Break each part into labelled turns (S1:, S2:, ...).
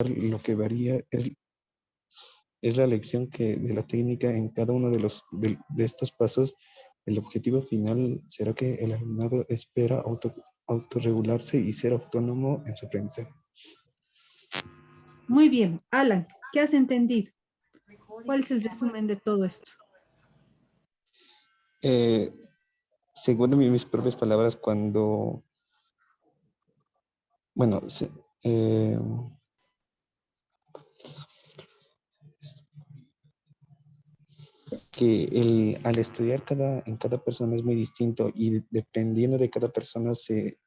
S1: lo que varía es la lección de la técnica en cada uno de estos pasos. El objetivo final será que el alumnado espera autorregularse y ser autónomo en su aprendizaje.
S2: Muy bien. Alan, ¿qué has entendido? ¿Cuál es el resumen de todo esto?
S1: Según mis propias palabras, bueno, que al estudiar en cada persona es muy distinto y dependiendo de cada persona se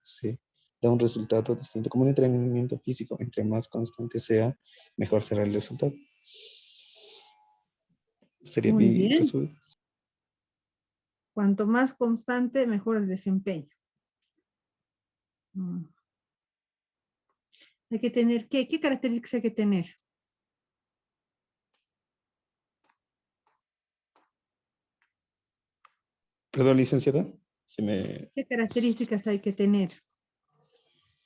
S1: da un resultado distinto. Como un entrenamiento físico, entre más constante sea, mejor será el resultado. Sería
S2: Muy
S1: mi
S2: bien.
S1: resumen.
S2: Cuanto más constante, mejor el desempeño. Hay que tener, ¿qué características hay que tener?
S1: Perdón, licenciada.
S2: ¿Qué características hay que tener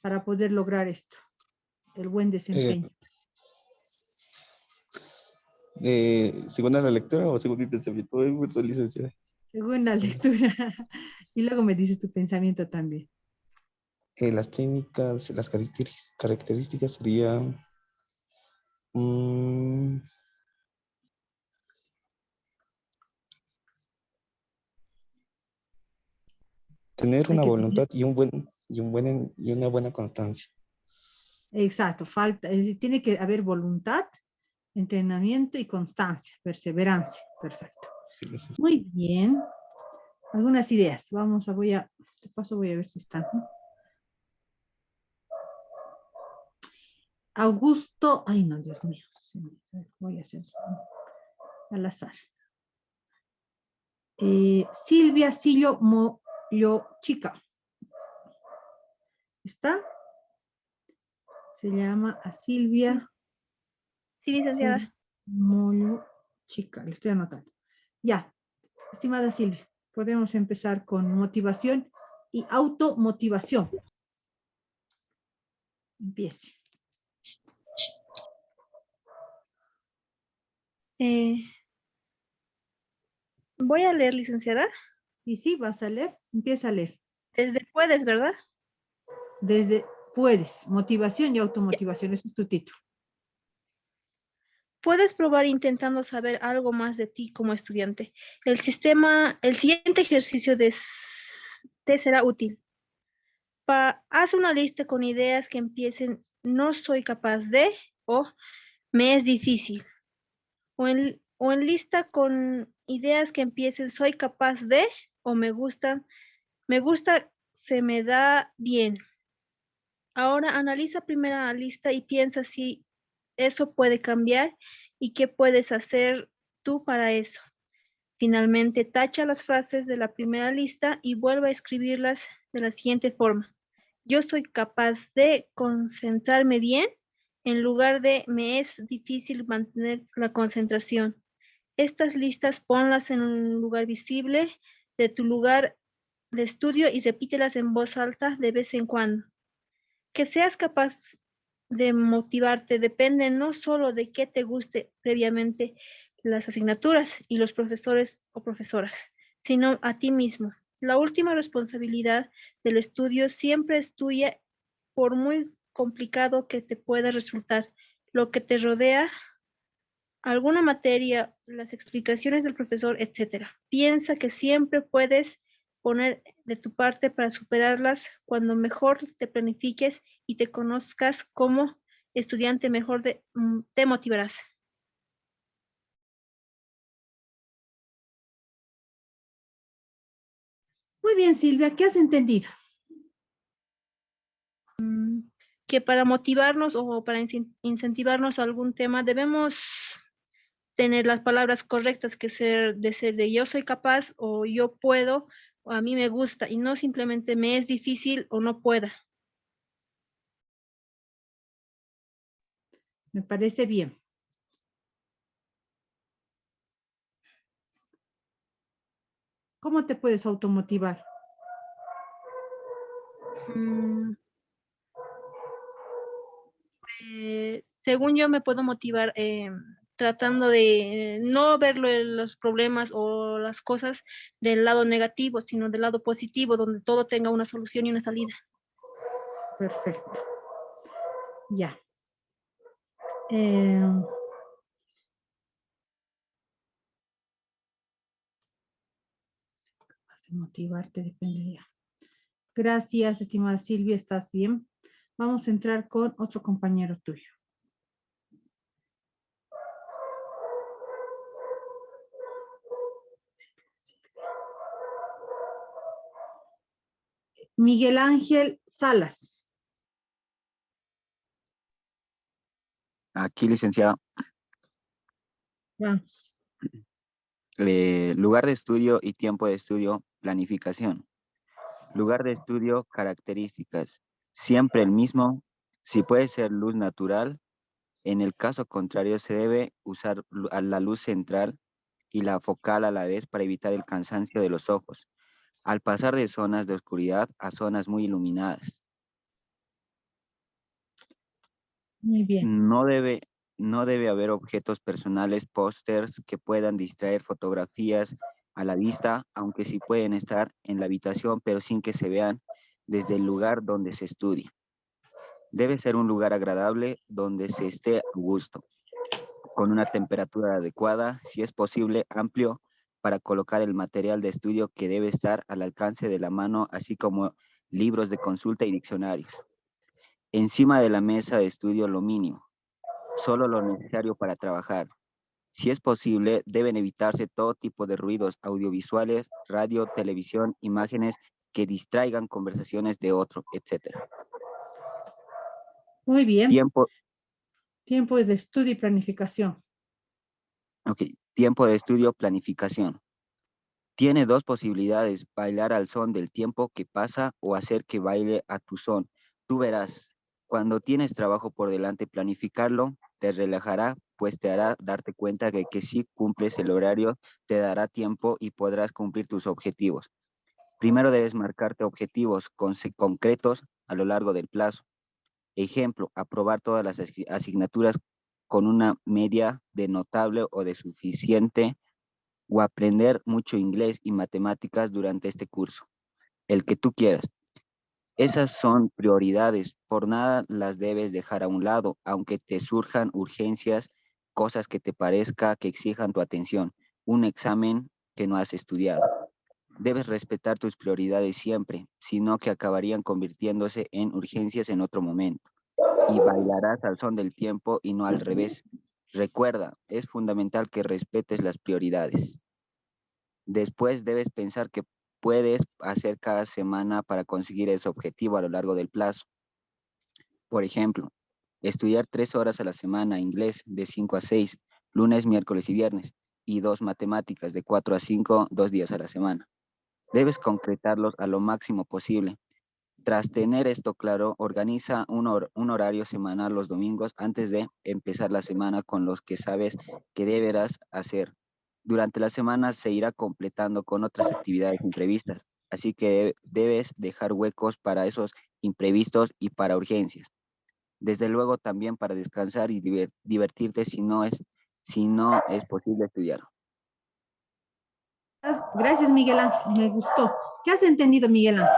S2: para poder lograr esto? El buen
S1: Eh,
S2: desempeño.
S1: ¿Según la lectura o según mi pensamiento? Perdón, licenciada.
S2: Según la lectura. Y luego me dices tu pensamiento también.
S1: Las técnicas, las características serían tener
S2: Hay
S1: una
S2: que tener,
S1: voluntad y una buena constancia.
S2: exacto, falta, es decir, tiene que haber voluntad, entrenamiento y constancia, perseverancia. Perfecto.
S1: Sí,
S2: Muy bien. Algunas ideas. De paso voy a ver si están, ¿no? Augusto, ay no, Dios mío, voy a hacer al azar. Silvia Sillo Chica. ¿Está? Se llama a Silvia
S3: Sí, licenciada.
S2: Moyo Chica. Le estoy anotando. Ya, estimada Silvia, podemos empezar con motivación y automotivación. Empiece.
S3: Voy a leer, licenciada.
S2: Y sí, vas a leer, empieza a leer.
S3: Desde puedes, ¿verdad?
S2: Desde puedes, motivación y automotivación, ese es tu título.
S3: Puedes probar intentando saber algo más de ti como estudiante. El siguiente ejercicio te será útil. Haz una lista con ideas que empiecen no soy capaz de o me es difícil. O en lista con ideas que empiecen soy capaz de o me gusta, se me da bien. Ahora analiza primera lista y piensa si eso puede cambiar y qué puedes hacer tú para eso. Finalmente, tacha las frases de la primera lista y vuelve a escribirlas de la siguiente forma. Yo soy capaz de concentrarme bien en lugar de me es difícil mantener la concentración. Estas listas ponlas en un lugar visible de tu lugar de estudio y repítelas en voz alta de vez en cuando. Que seas capaz de motivarte depende no solo de qué te guste previamente las asignaturas y los profesores o profesoras, sino a ti mismo. La última responsabilidad del estudio siempre es tuya, por muy complicado que te pueda resultar. Lo que te rodea, alguna materia, las explicaciones del profesor, etcétera. Piensa que siempre puedes poner de tu parte para superarlas cuando mejor te planifiques y te conozcas como estudiante, mejor te motivarás.
S2: Muy bien, Silvia, ¿qué has entendido?
S3: Que para motivarnos o para incentivarnos a algún tema debemos tener las palabras correctas que ser de yo soy capaz o yo puedo o a mí me gusta y no simplemente me es difícil o no pueda.
S2: Me parece bien. ¿Cómo te puedes automotivar?
S3: Pues, según yo me puedo motivar tratando de no ver los problemas o las cosas del lado negativo, sino del lado positivo, donde todo tenga una solución y una salida.
S2: Perfecto. Ya. Motivarte depende ya. Gracias, estimada Silvia, ¿estás bien? Vamos a entrar con otro compañero tuyo. Miguel Ángel Salas.
S4: Aquí, licenciado.
S2: Vamos.
S4: Lugar de estudio y tiempo de estudio, planificación. Lugar de estudio, características. Siempre el mismo. Si puede ser luz natural, en el caso contrario se debe usar a la luz central y la focal a la vez para evitar el cansancio de los ojos, al pasar de zonas de oscuridad a zonas muy iluminadas.
S2: Muy bien.
S4: No debe haber objetos personales, pósters que puedan distraer fotografías a la vista, aunque sí pueden estar en la habitación, pero sin que se vean desde el lugar donde se estudia. Debe ser un lugar agradable donde se esté a gusto, con una temperatura adecuada, si es posible amplio, para colocar el material de estudio que debe estar al alcance de la mano, así como libros de consulta y diccionarios. Encima de la mesa de estudio lo mínimo, solo lo necesario para trabajar. Si es posible, deben evitarse todo tipo de ruidos audiovisuales, radio, televisión, imágenes que distraigan conversaciones de otro, etc.
S2: Muy bien.
S4: Tiempo,
S2: Tiempo de estudio y planificación.
S4: tiempo de estudio, planificación. Tiene dos posibilidades: bailar al son del tiempo que pasa o hacer que baile a tu son. Tú verás, cuando tienes trabajo por delante, planificarlo te relajará, pues te hará darte cuenta de que si cumples el horario, te dará tiempo y podrás cumplir tus objetivos. Primero debes marcarte objetivos concretos a lo largo del plazo. Ejemplo, aprobar todas las asignaturas con una media de notable o de suficiente, o aprender mucho inglés y matemáticas durante este curso, el que tú quieras. Esas son prioridades, por nada las debes dejar a un lado, aunque te surjan urgencias, cosas que te parezca que exijan tu atención, un examen que no has estudiado. Debes respetar tus prioridades siempre, sino que acabarían convirtiéndose en urgencias en otro momento. Y bailarás al son del tiempo y no al revés. Recuerda, es fundamental que respetes las prioridades. Después debes pensar qué puedes hacer cada semana para conseguir ese objetivo a lo largo del plazo. Por ejemplo, estudiar 3 horas a la semana inglés de 5 a 6, lunes, miércoles y viernes, y 2 matemáticas de 4 a 5, 2 días a la semana. Debes concretarlos a lo máximo posible. Tras tener esto claro, organiza un horario semanal los domingos antes de empezar la semana con los que sabes que deberás hacer. Durante la semana se irá completando con otras actividades imprevistas, así que debes dejar huecos para esos imprevistos y para urgencias. Desde luego también para descansar y divertirte si no es posible estudiar.
S2: Gracias, Miguel Ángel. Me gustó. ¿Qué has entendido, Miguel Ángel?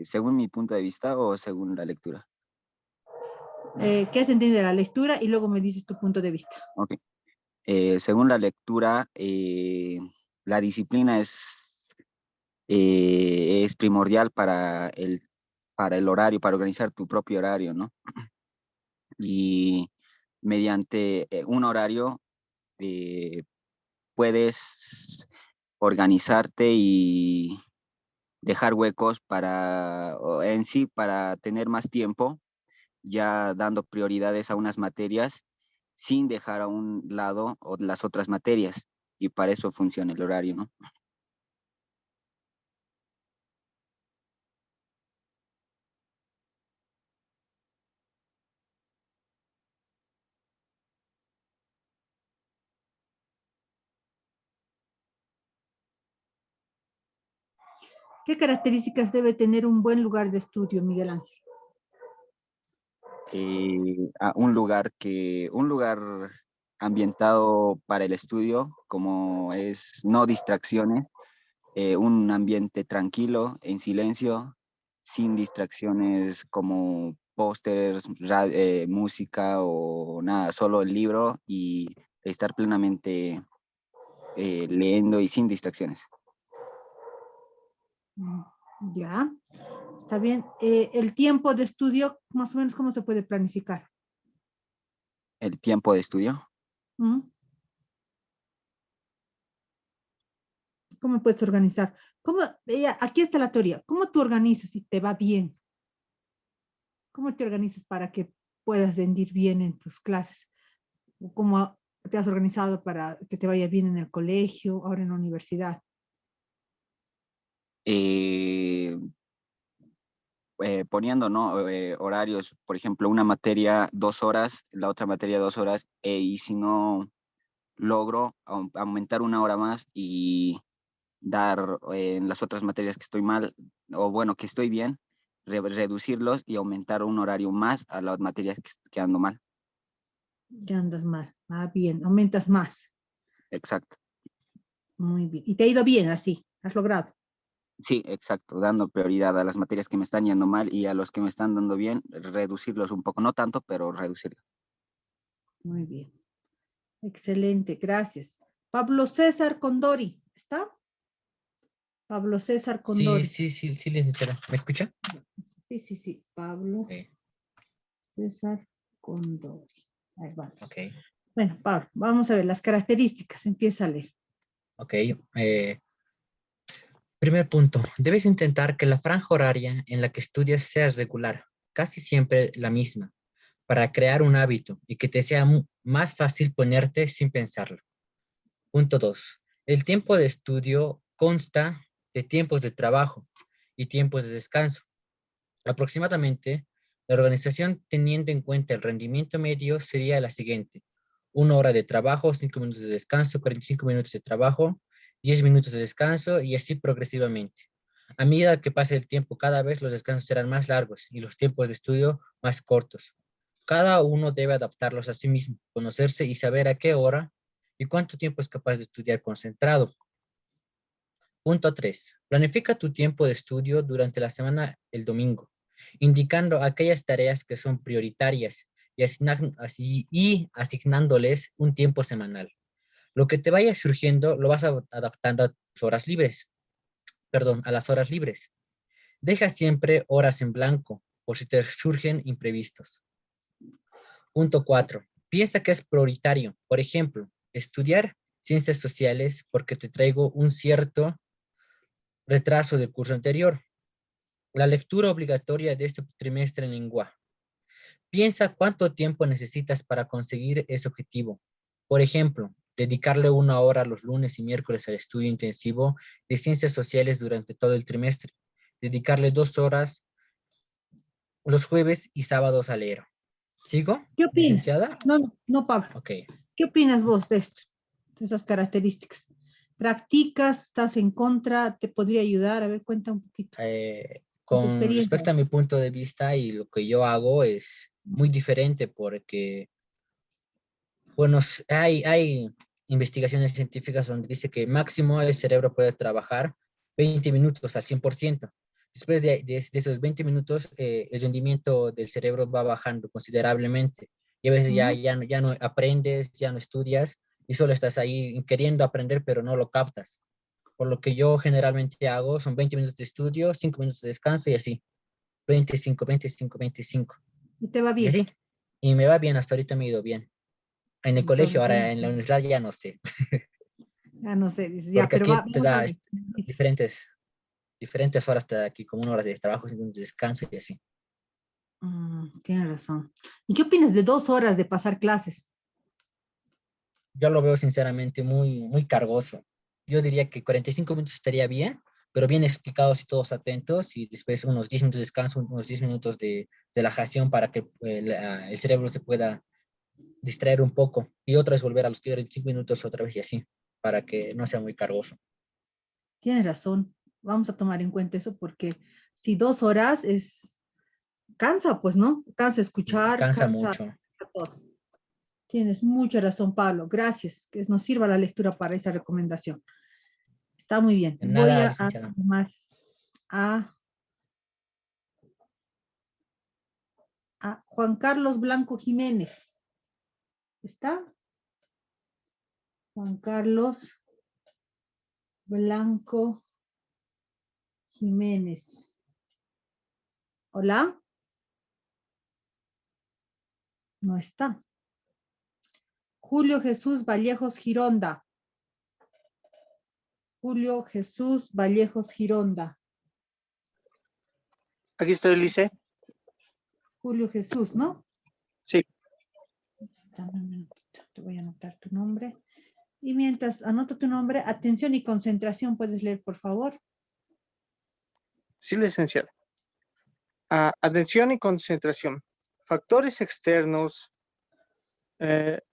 S4: Según mi punto de vista o según la lectura.
S2: ¿Qué has entendido de la lectura? Y luego me dices tu punto de vista.
S4: Ok. Según la lectura, la disciplina es primordial para el horario, para organizar tu propio horario, ¿no? Y mediante un horario puedes organizarte y dejar huecos para tener más tiempo, ya dando prioridades a unas materias sin dejar a un lado las otras materias. Y para eso funciona el horario, ¿no?
S2: ¿Qué características debe tener un buen lugar de estudio, Miguel Ángel?
S4: A un lugar ambientado para el estudio, como es no distracciones, un ambiente tranquilo, en silencio, sin distracciones como pósters, música o nada, solo el libro y estar plenamente leyendo y sin distracciones.
S2: Ya, está bien. El tiempo de estudio, más o menos, ¿cómo se puede planificar?
S4: El tiempo de estudio.
S2: ¿Mm? ¿Cómo puedes organizar? Aquí está la teoría. ¿Cómo tú organizas y te va bien? ¿Cómo te organizas para que puedas rendir bien en tus clases? ¿Cómo te has organizado para que te vaya bien en el colegio, ahora en la universidad?
S4: Eh, Poniendo, ¿no? Horarios, por ejemplo, una materia 2 horas, la otra materia 2 horas, y si no logro aumentar una hora más y dar en las otras materias que estoy mal, o bueno, que estoy bien, reducirlos y aumentar un horario más a las materias que ando mal.
S2: Ya andas mal. Ah, bien, aumentas más.
S4: Exacto.
S2: Muy bien. Y te ha ido bien así, has logrado.
S4: Sí, exacto, dando prioridad a las materias que me están yendo mal y a los que me están dando bien, reducirlos un poco, no tanto, pero reducirlos.
S2: Muy bien. Excelente, gracias. Pablo César Condori, ¿está? Pablo César
S5: Sí,
S2: Condori.
S5: sí, sí, sí, licenciada. ¿Me escucha?
S2: Sí, sí, sí. Pablo
S5: Ok,
S2: César Condori. Ahí vamos.
S5: ok,
S2: Bueno, Pablo, vamos a ver las características. Empieza a leer.
S5: ok. Primer punto, debes intentar que la franja horaria en la que estudias sea regular, casi siempre la misma, para crear un hábito y que te sea más fácil ponerte sin pensarlo. Punto 2. El tiempo de estudio consta de tiempos de trabajo y tiempos de descanso. Aproximadamente, la organización teniendo en cuenta el rendimiento medio sería la siguiente. 1 hora de trabajo, 5 minutos de descanso, 45 minutos de trabajo, 10 minutos de descanso y así progresivamente. A medida que pase el tiempo, cada vez los descansos serán más largos y los tiempos de estudio más cortos. Cada uno debe adaptarlos a sí mismo, conocerse y saber a qué hora y cuánto tiempo es capaz de estudiar concentrado. Punto 3. Planifica tu tiempo de estudio durante la semana el domingo, indicando aquellas tareas que son prioritarias y asignándoles un tiempo semanal. Lo que te vaya surgiendo lo vas adaptando a tus horas libres, perdón, a las horas libres. Deja siempre horas en blanco por si te surgen imprevistos. Punto 4. Piensa que es prioritario, por ejemplo, estudiar ciencias sociales porque te traigo un cierto retraso del curso anterior. La lectura obligatoria de este trimestre en lengua. Piensa cuánto tiempo necesitas para conseguir ese objetivo. Por ejemplo, dedicarle 1 hora los lunes y miércoles al estudio intensivo de ciencias sociales durante todo el trimestre. Dedicarle 2 horas los jueves y sábados a leer. ¿Sigo,
S2: ¿Qué opinas?
S5: licenciada?
S2: No, no, no, Pablo.
S5: Ok.
S2: ¿Qué opinas vos de esto? De esas características. ¿Practicas? ¿Estás en contra? ¿Te podría ayudar? A ver, cuenta un poquito de tu
S5: Con
S2: experiencia.
S5: respecto a mi punto de vista y lo que yo hago es muy diferente porque, bueno, hay investigaciones científicas donde dice que máximo el cerebro puede trabajar 20 minutos al 100%. Después de esos 20 minutos, el rendimiento del cerebro va bajando considerablemente. Y a veces ya no aprendes, ya no estudias y solo estás ahí queriendo aprender, pero no lo captas. Por lo que yo generalmente hago son 20 minutos de estudio, 5 minutos de descanso y así. 25, 25, 25.
S2: ¿Y te va
S5: Y
S2: bien?
S5: así. Y me va bien, hasta ahorita me ha ido bien. En el colegio,
S2: Entonces,
S5: ahora en la universidad ya no sé.
S2: ya no sé, dices, ya,
S5: Porque
S2: pero
S5: aquí te
S2: vamos a
S5: da
S2: ver. Dices,
S5: diferentes horas, te da aquí como 1 hora de trabajo, 5 minutos de descanso y así.
S2: tienes razón. ¿Y qué opinas de 2 horas de pasar clases?
S5: Yo lo veo sinceramente muy, muy cargoso. Yo diría que 45 minutos estaría bien, pero bien explicados y todos atentos, y después unos 10 minutos de descanso, unos 10 minutos de relajación para que el cerebro se pueda distraer un poco y otra vez volver a los 45 minutos otra vez y así, para que no sea muy cargoso.
S2: Tienes razón. Vamos a tomar en cuenta eso porque si 2 horas es cansa, pues, ¿no? Cansa escuchar,
S5: Cansa
S2: cansa
S5: mucho.
S2: todo. Tienes mucha razón, Pablo. Gracias. Que nos sirva la lectura para esa recomendación. Está muy bien. Voy
S5: Nada,
S2: a
S5: licenciada.
S2: llamar a Juan Carlos Blanco Jiménez. ¿Está? Juan Carlos Blanco Jiménez. Hola. No está. Julio Jesús Vallejos Gironda. Julio Jesús Vallejos Gironda.
S6: Aquí estoy, Lice.
S2: Julio Jesús, ¿no?
S6: Sí.
S2: Dame un minutito, te voy a anotar tu nombre. Y mientras anoto tu nombre, atención y concentración, ¿puedes leer, por favor?
S6: Sí, licenciada. Atención y concentración. Factores externos,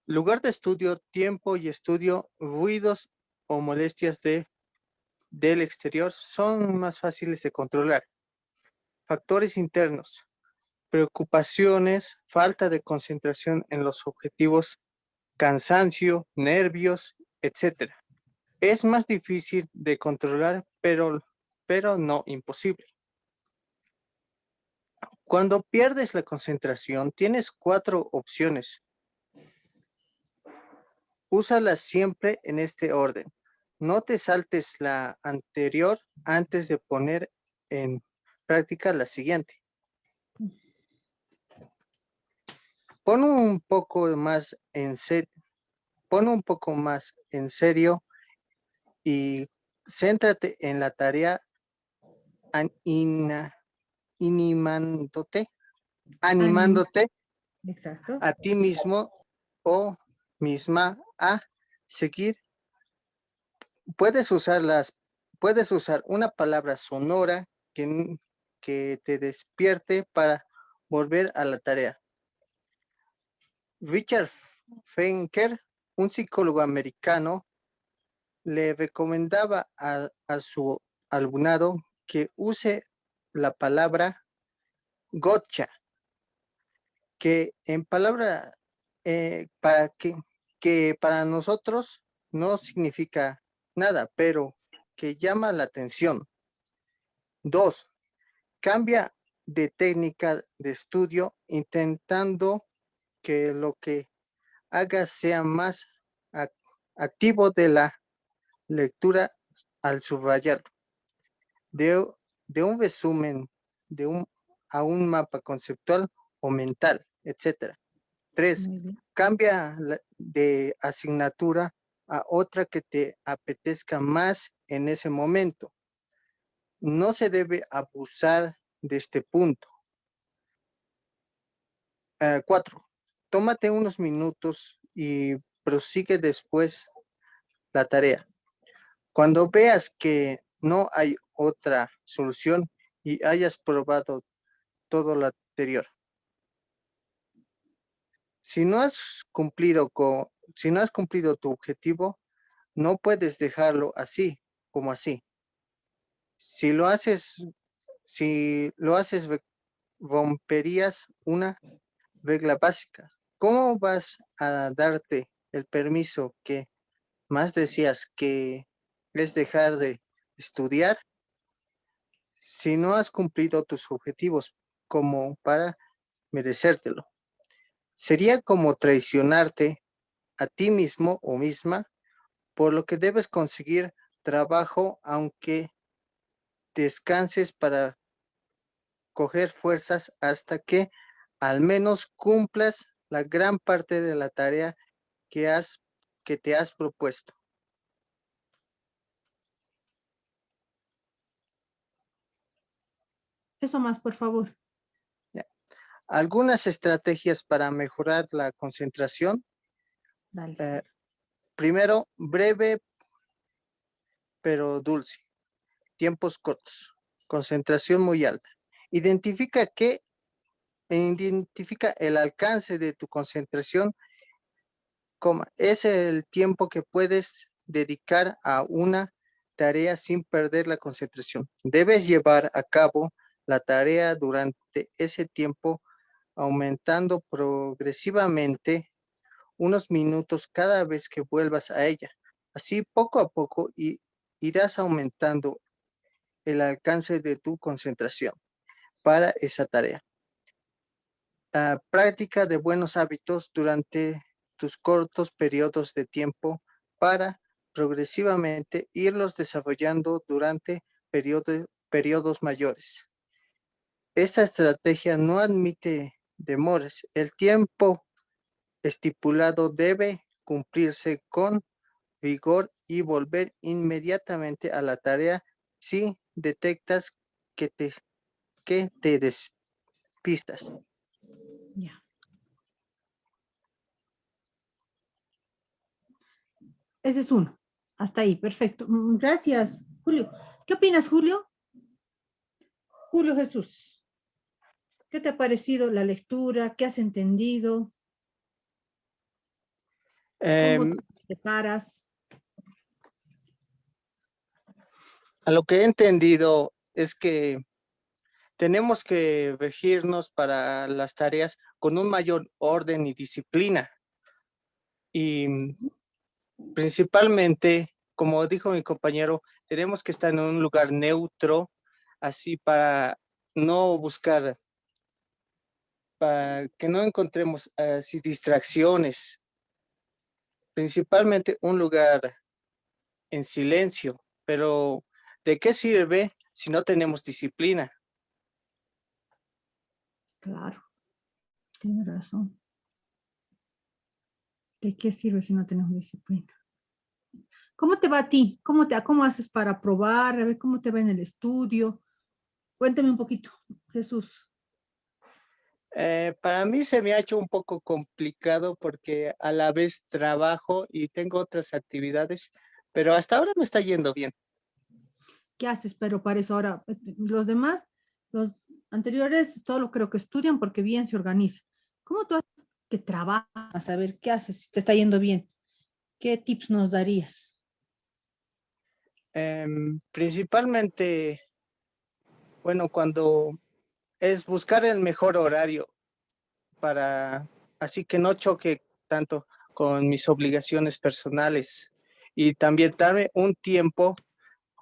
S6: lugar de estudio, tiempo y estudio, ruidos o molestias del exterior son más fáciles de controlar. Factores internos, preocupaciones, falta de concentración en los objetivos, cansancio, nervios, etc. Es más difícil de controlar, pero no imposible. Cuando pierdes la concentración, tienes 4 opciones. Úsalas siempre en este orden. No te saltes la anterior antes de poner en práctica la siguiente. Pon un poco más en serio y céntrate en la tarea animándote
S2: Exacto.
S6: a ti mismo o misma a seguir. Puedes usar una palabra sonora que te despierte para volver a la tarea. Richard Fenker, un psicólogo americano, le recomendaba a su alumnado que use la palabra gotcha, que en palabra que para nosotros no significa nada, pero que llama la atención. 2. Cambia de técnica de estudio intentando que lo que hagas sea más activo de la lectura al subrayarlo. De un resumen a un mapa conceptual o mental, etc. 3. Cambia de asignatura a otra que te apetezca más en ese momento. No se debe abusar de este punto. 4. Tómate unos minutos y prosigue después la tarea. Cuando veas que no hay otra solución y hayas probado todo lo anterior. Si no has cumplido tu objetivo, no puedes dejarlo así como así. Si lo haces, romperías una regla básica. ¿Cómo vas a darte el permiso que más deseas, que es dejar de estudiar, si no has cumplido tus objetivos como para merecértelo? Sería como traicionarte a ti mismo o misma, por lo que debes conseguir trabajo aunque descanses para coger fuerzas hasta que al menos cumplas la gran parte de la tarea que te has propuesto.
S2: Eso más, por favor.
S6: Algunas estrategias para mejorar la concentración.
S2: Dale.
S6: Primero, breve pero dulce. Tiempos cortos. Concentración muy alta. Identifica el alcance de tu concentración, es el tiempo que puedes dedicar a una tarea sin perder la concentración. Debes llevar a cabo la tarea durante ese tiempo, aumentando progresivamente unos minutos cada vez que vuelvas a ella. Así, poco a poco, irás aumentando el alcance de tu concentración para esa tarea. La práctica de buenos hábitos durante tus cortos periodos de tiempo para progresivamente irlos desarrollando durante periodos mayores. Esta estrategia no admite demoras. El tiempo estipulado debe cumplirse con vigor y volver inmediatamente a la tarea si detectas que te despistas.
S2: Ya. Ese es uno. Hasta ahí, perfecto. Gracias, Julio. ¿Qué opinas, Julio? Julio Jesús, ¿qué te ha parecido la lectura? ¿Qué has entendido? ¿Cómo te preparas?
S6: A lo que he entendido es que tenemos que regirnos para las tareas con un mayor orden y disciplina. Y principalmente, como dijo mi compañero, tenemos que estar en un lugar neutro, así para no buscar, para que no encontremos así distracciones. Principalmente un lugar en silencio, pero ¿de qué sirve si no tenemos disciplina?
S2: Claro, tienes razón. ¿De qué sirve si no tenemos disciplina? ¿Cómo te va a ti? ¿Cómo haces para probar? A ver, ¿cómo te va en el estudio? Cuéntame un poquito, Jesús.
S6: Para mí se me ha hecho un poco complicado porque a la vez trabajo y tengo otras actividades, pero hasta ahora me está yendo bien.
S2: ¿Qué haces? Pero para eso ahora, los demás, los anteriores, solo creo que estudian porque bien se organizan. ¿Cómo tú haces que trabajas? A ver, ¿qué haces? Si te está yendo bien. ¿Qué tips nos darías?
S6: Principalmente, bueno, cuando es buscar el mejor horario para así que no choque tanto con mis obligaciones personales y también darme un tiempo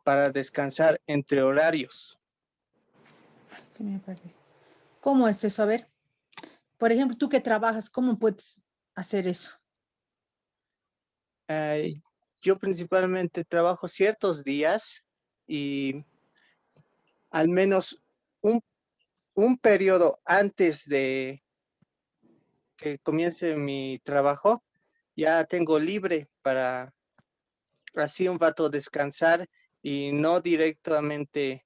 S6: para descansar entre horarios.
S2: Se me perdió. ¿Cómo es eso? A ver, por ejemplo, tú que trabajas, ¿cómo puedes hacer eso?
S6: Yo principalmente trabajo ciertos días y al menos un periodo antes de que comience mi trabajo, ya tengo libre para así un rato descansar y no directamente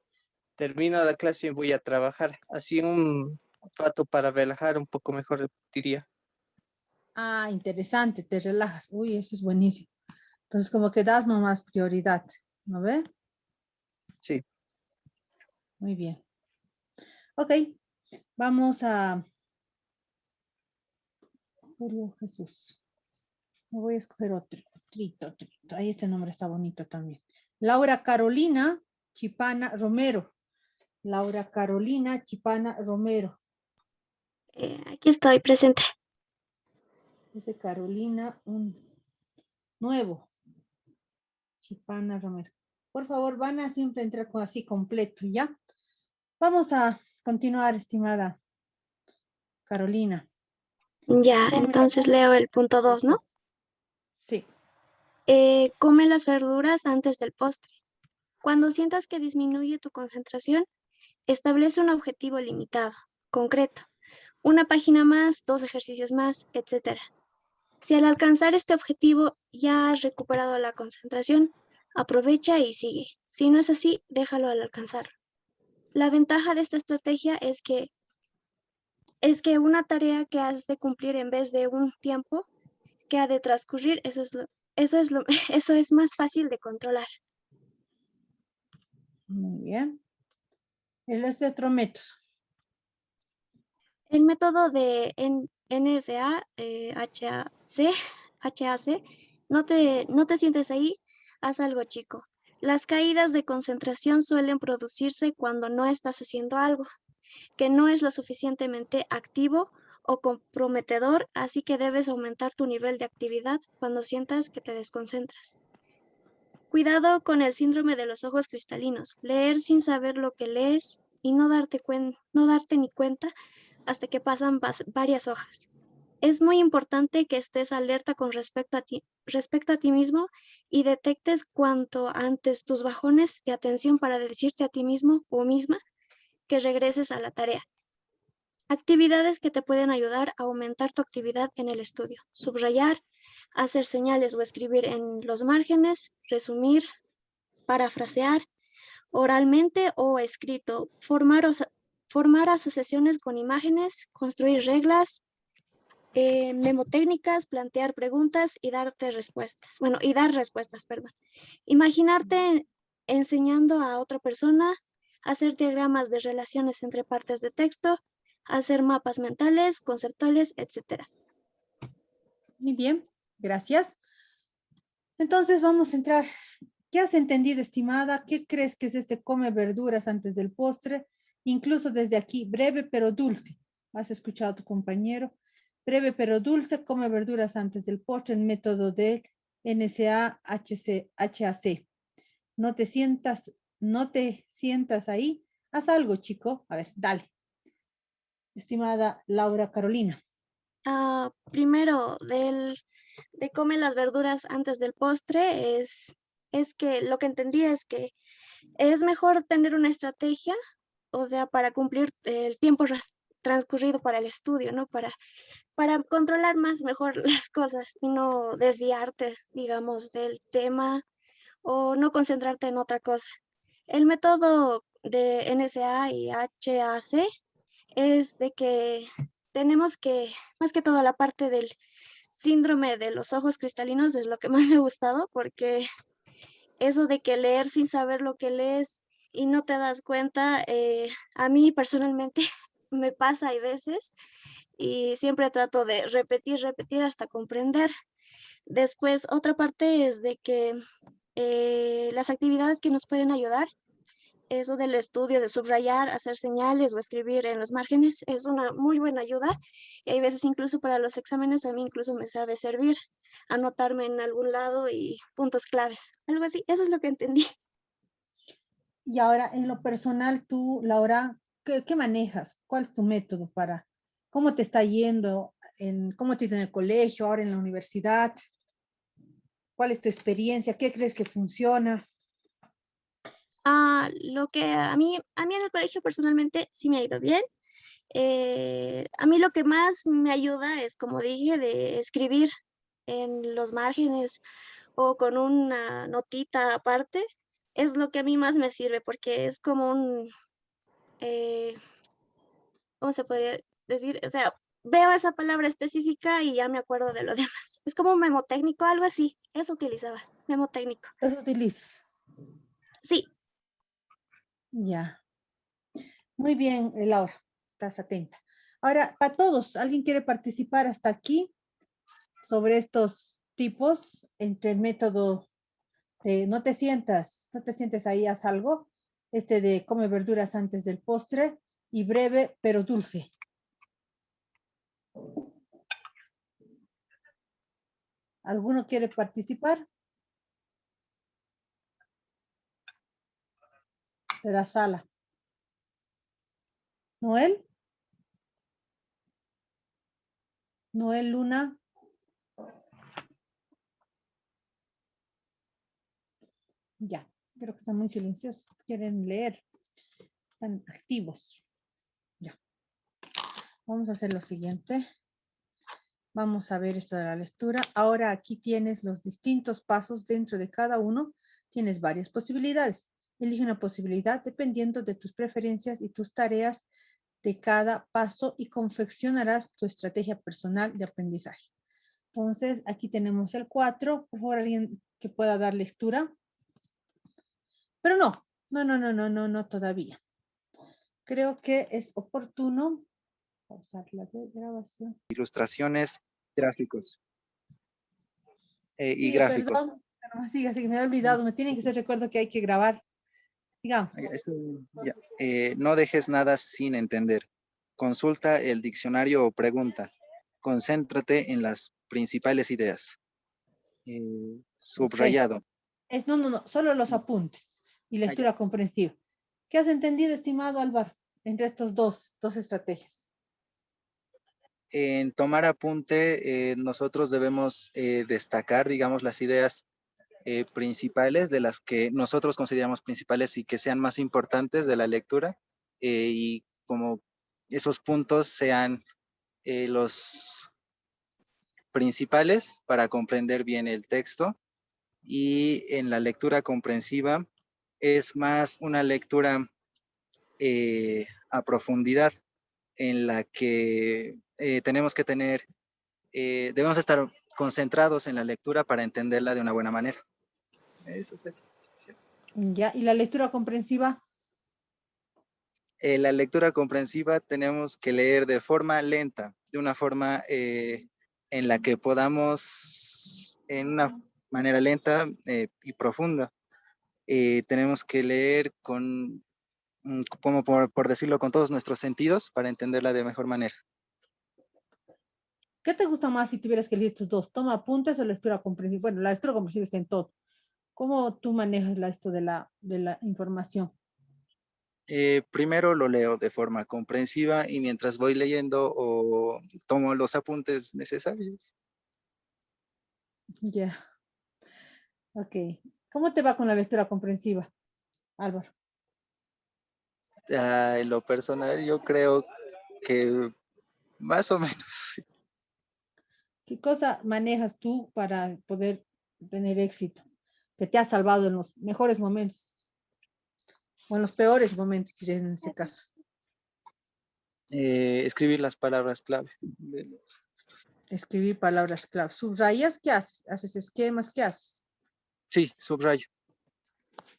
S6: termino la clase y voy a trabajar. Así un rato para relajar un poco mejor, diría.
S2: Ah, interesante, te relajas. Uy, eso es buenísimo. Entonces, como que das nomás prioridad, ¿no ve?
S6: Sí.
S2: Muy bien. Ok, vamos a Julio Jesús. Me voy a escoger otro. Ahí este nombre está bonito también. Laura Carolina Chipana Romero. Laura Carolina Chipana Romero.
S7: Aquí estoy presente.
S2: Dice Carolina, un nuevo. Chipana Romero. Por favor, van a siempre entrar con así completo, ¿ya? Vamos a continuar, estimada Carolina.
S7: Ya, entonces leo el punto 2, ¿no?
S2: Sí.
S7: Come las verduras antes del postre. Cuando sientas que disminuye tu concentración, establece un objetivo limitado, concreto. Una página más, 2 ejercicios más, etc. Si al alcanzar este objetivo ya has recuperado la concentración, aprovecha y sigue. Si no es así, déjalo al alcanzarlo. La ventaja de esta estrategia es que una tarea que has de cumplir en vez de un tiempo que ha de transcurrir, eso es más fácil de controlar.
S2: Muy bien. El este otro método.
S7: El método de NSA, HAC, no te sientes ahí, haz algo chico. Las caídas de concentración suelen producirse cuando no estás haciendo algo que no es lo suficientemente activo o comprometedor, así que debes aumentar tu nivel de actividad cuando sientas que te desconcentras. Cuidado con el síndrome de los ojos cristalinos. Leer sin saber lo que lees y no darte ni cuenta hasta que pasan varias hojas. Es muy importante que estés alerta con respecto a ti mismo y detectes cuanto antes tus bajones de atención para decirte a ti mismo o misma que regreses a la tarea. Actividades que te pueden ayudar a aumentar tu actividad en el estudio. Subrayar, hacer señales o escribir en los márgenes, resumir, parafrasear, oralmente o escrito, formar asociaciones con imágenes, construir reglas, mnemotécnicas, plantear preguntas y dar respuestas, perdón. Imaginarte enseñando a otra persona, hacer diagramas de relaciones entre partes de texto, hacer mapas mentales, conceptuales, etc.
S2: Muy bien, gracias. Entonces vamos a entrar. ¿Qué has entendido, estimada? ¿Qué crees que es este come verduras antes del postre? Incluso desde aquí, breve pero dulce. ¿Has escuchado a tu compañero? Breve pero dulce, come verduras antes del postre, el método de NSA-HAC. No te sientas ahí. Haz algo, chico. A ver, dale. Estimada Laura Carolina.
S7: Primero, de come las verduras antes del postre, es que lo que entendí es que es mejor tener una estrategia, o sea, para cumplir el tiempo transcurrido para el estudio, ¿no? Para controlar mejor las cosas y no desviarte, digamos, del tema o no concentrarte en otra cosa. El método de NSA y HAC es de que tenemos que, más que todo la parte del síndrome de los ojos cristalinos es lo que más me ha gustado, porque eso de que leer sin saber lo que lees y no te das cuenta, a mí personalmente me pasa hay veces y siempre trato de repetir hasta comprender. Después, otra parte es de que las actividades que nos pueden ayudar, eso del estudio, de subrayar, hacer señales o escribir en los márgenes, es una muy buena ayuda. Y hay veces incluso para los exámenes, a mí incluso me sabe servir anotarme en algún lado y puntos claves, algo así. Eso es lo que entendí.
S2: Y ahora, en lo personal, tú, Laura, ¿qué manejas? ¿Cuál es tu método para, cómo te está yendo, cómo te ha ido en el colegio, ahora en la universidad? ¿Cuál es tu experiencia? ¿Qué crees que funciona?
S7: Lo que a mí en el colegio personalmente sí me ha ido bien. A mí lo que más me ayuda es, como dije, de escribir en los márgenes o con una notita aparte. Es lo que a mí más me sirve porque es como ¿cómo se podría decir? O sea, veo esa palabra específica y ya me acuerdo de lo demás. Es como un memotécnico, algo así. Eso utilizaba, memotécnico.
S2: ¿Eso utilizas?
S7: Sí.
S2: Ya. Muy bien, Laura, estás atenta. Ahora, para todos, ¿alguien quiere participar hasta aquí sobre estos tipos entre el método de no te sientes ahí, haz algo, este de come verduras antes del postre y breve pero dulce? ¿Alguno quiere participar? De la sala. ¿Noel? ¿Noel Luna? Ya, creo que están muy silenciosos. Quieren leer. Están activos. Ya. Vamos a hacer lo siguiente. Vamos a ver esto de la lectura. Ahora aquí tienes los distintos pasos dentro de cada uno. Tienes varias posibilidades. Elige una posibilidad dependiendo de tus preferencias y tus tareas de cada paso y confeccionarás tu estrategia personal de aprendizaje. Entonces, aquí tenemos el 4. Por favor, alguien que pueda dar lectura. Pero no todavía. Creo que es oportuno pausar la grabación.
S8: Ilustraciones, gráficos y
S2: Sí,
S8: gráficos.
S2: perdón, Siga, siga, me he olvidado, me tienen que hacer recuerdo que hay que grabar. Sigamos.
S8: Ya, no dejes nada sin entender. Consulta el diccionario o pregunta. Concéntrate en las principales ideas. Subrayado.
S2: No, solo los apuntes y lectura comprensiva. ¿Qué has entendido, estimado Álvaro, entre estos dos estrategias?
S8: En tomar apunte, nosotros debemos destacar, digamos, las ideas principales de las que nosotros consideramos principales y que sean más importantes de la lectura y como esos puntos sean los principales para comprender bien el texto. Y en la lectura comprensiva es más una lectura a profundidad en la que tenemos que tener, debemos estar concentrados en la lectura para entenderla de una buena manera. Eso es.
S2: Ya, ¿y la lectura comprensiva?
S8: La lectura comprensiva tenemos que leer de forma lenta, de una forma en la que podamos, en una manera lenta y profunda. Tenemos que leer con, como por decirlo, con todos nuestros sentidos para entenderla de mejor manera.
S2: ¿Qué te gusta más si tuvieras que elegir estos dos? ¿Toma apuntes o lectura comprensiva? Bueno, la lectura comprensiva está en todo. ¿Cómo tú manejas esto de la información?
S8: Primero lo leo de forma comprensiva y mientras voy leyendo o tomo los apuntes necesarios.
S2: Ya. Ok. ¿Cómo te va con la lectura comprensiva, Álvaro?
S8: En lo personal, yo creo que más o menos.
S2: ¿Qué cosa manejas tú para poder tener éxito? Que te ha salvado en los mejores momentos o en los peores momentos, diré en este caso.
S8: Escribir las palabras clave.
S2: Escribir palabras clave. ¿Subrayas? ¿Qué haces? ¿Haces esquemas? ¿Qué haces?
S8: Sí, subrayo.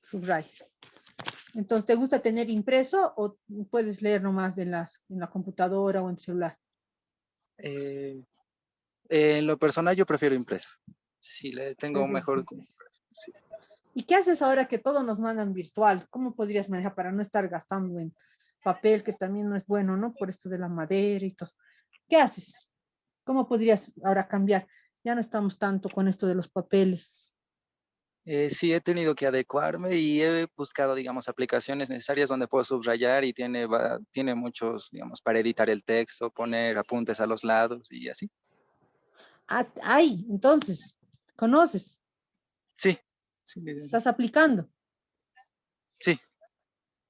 S2: Subrayas. Entonces, ¿te gusta tener impreso o puedes leer nomás en la computadora o en tu celular?
S8: En lo personal yo prefiero impreso. Sí, le tengo mejor. Sí.
S2: ¿Y qué haces ahora que todo nos mandan virtual? ¿Cómo podrías manejar para no estar gastando en papel, que también no es bueno, ¿no? Por esto de la madera y todo. ¿Qué haces? ¿Cómo podrías ahora cambiar? Ya no estamos tanto con esto de los papeles.
S8: Sí, he tenido que adecuarme y he buscado, digamos, aplicaciones necesarias donde puedo subrayar y tiene muchos, digamos, para editar el texto, poner apuntes a los lados y así.
S2: Ah, ay, entonces, ¿conoces?
S8: Sí.
S2: ¿Estás aplicando?
S8: Sí.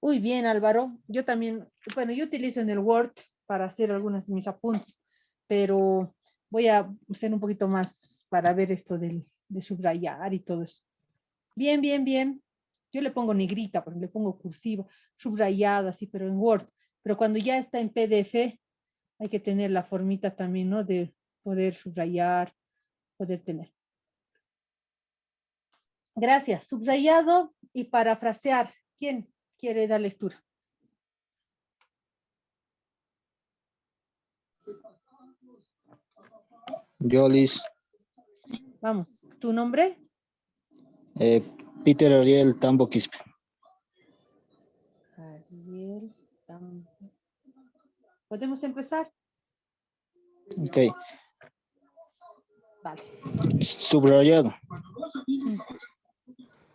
S2: Uy, bien, Álvaro. Yo también, bueno, yo utilizo en el Word para hacer algunos de mis apuntes, pero voy a hacer un poquito más para ver esto de subrayar y todo eso. Bien, bien, bien. Yo le pongo negrita, porque le pongo cursiva, subrayada, así, pero en Word. Pero cuando ya está en PDF, hay que tener la formita también, ¿no? De poder subrayar, poder tener. Gracias. Subrayado y parafrasear. ¿Quién quiere dar lectura?
S9: Yo, Liz.
S2: Vamos. ¿Tu nombre?
S9: Peter Ariel Tambo Quispe.
S2: Ariel Tambo. ¿Podemos empezar?
S9: Ok.
S2: Vale.
S9: Subrayado.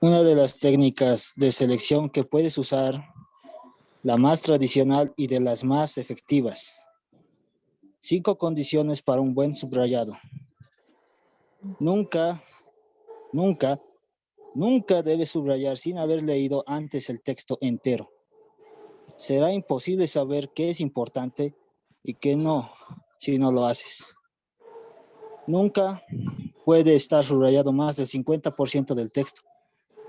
S9: Una de las técnicas de selección que puedes usar, la más tradicional y de las más efectivas. 5 condiciones para un buen subrayado. Nunca debes subrayar sin haber leído antes el texto entero. Será imposible saber qué es importante y qué no si no lo haces. Nunca puede estar subrayado más del 50% del texto.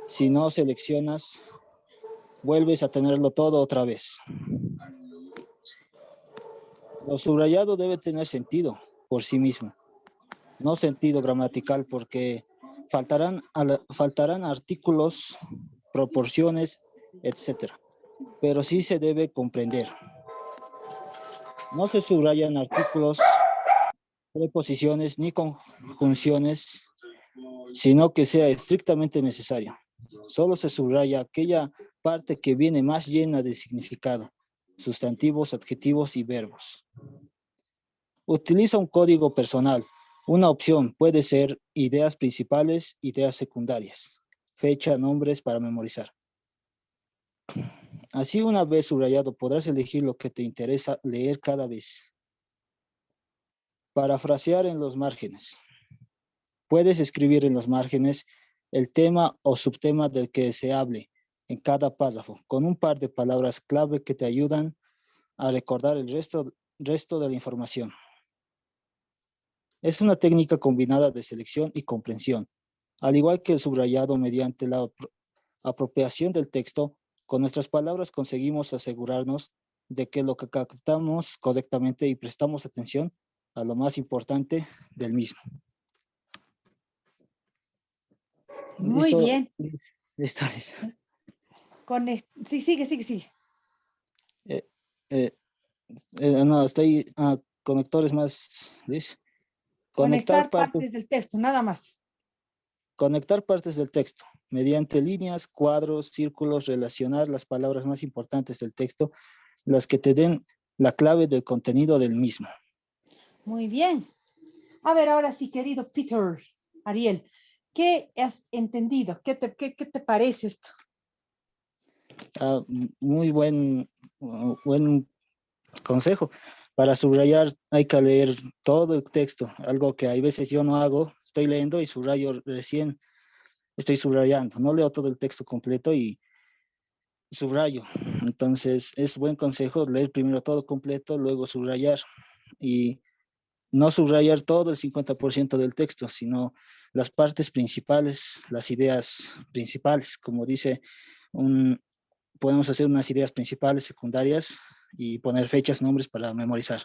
S9: Si no seleccionas, vuelves a tenerlo todo otra vez. Lo subrayado debe tener sentido por sí mismo, no sentido gramatical, porque faltarán artículos, proporciones, etc. Pero sí se debe comprender. No se subrayan artículos, preposiciones ni conjunciones sino que sea estrictamente necesario. Solo se subraya aquella parte que viene más llena de significado, sustantivos, adjetivos y verbos. Utiliza un código personal. Una opción puede ser ideas principales, ideas secundarias, fecha, nombres para memorizar. Así, una vez subrayado, podrás elegir lo que te interesa leer cada vez. Parafrasear en los márgenes. Puedes escribir en los márgenes el tema o subtema del que se hable en cada párrafo, con un par de palabras clave que te ayudan a recordar el resto de la información. Es una técnica combinada de selección y comprensión. Al igual que el subrayado, mediante la apropiación del texto, con nuestras palabras conseguimos asegurarnos de que lo que captamos correctamente y prestamos atención a lo más importante del mismo.
S2: Muy
S9: ¿Listo?
S2: bien.
S9: Listo, Liz.
S2: Sí, sigue.
S9: No, estoy conectores más, Liz.
S2: Conectar partes del texto, nada más.
S9: Conectar partes del texto mediante líneas, cuadros, círculos, relacionar las palabras más importantes del texto, las que te den la clave del contenido del mismo.
S2: Muy bien. A ver, ahora sí, querido Peter, Ariel, ¿qué has entendido? ¿Qué te parece esto?
S9: Muy buen consejo. Para subrayar hay que leer todo el texto, algo que hay veces yo no hago. Estoy leyendo y subrayo recién. Estoy subrayando, no leo todo el texto completo y subrayo. Entonces es buen consejo leer primero todo completo, luego subrayar y no subrayar todo el 50% del texto, sino las partes principales, las ideas principales. Como dice, podemos hacer unas ideas principales, secundarias y poner fechas, nombres para memorizar.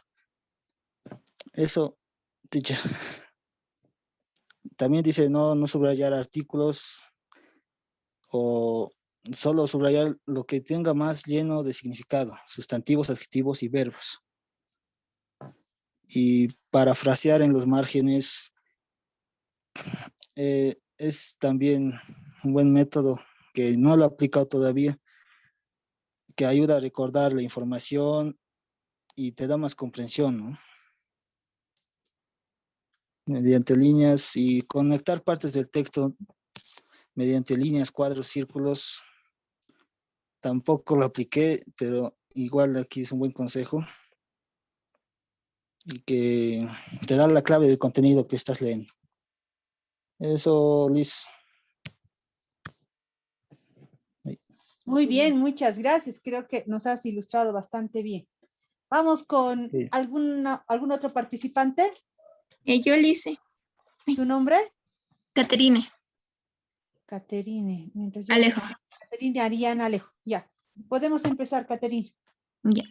S9: Eso, teacher. También dice no subrayar artículos o solo subrayar lo que tenga más lleno de significado, sustantivos, adjetivos y verbos. Y parafrasear en los márgenes es también un buen método que no lo he aplicado todavía, que ayuda a recordar la información y te da más comprensión, ¿no? Mediante líneas y conectar partes del texto mediante líneas, cuadros, círculos. Tampoco lo apliqué, pero igual aquí es un buen consejo y que te da la clave del contenido que estás leyendo. Eso, Liz.
S2: Muy bien, muchas gracias. Creo que nos has ilustrado bastante bien. Vamos con
S9: Sí.
S2: algún otro participante.
S10: Yo le hice.
S2: ¿Tu nombre?
S10: Caterine.
S2: Caterine. Mientras yo
S10: Alejo.
S2: Caterine Ariana Alejo. Ya. Podemos empezar, Caterine.
S10: Ya.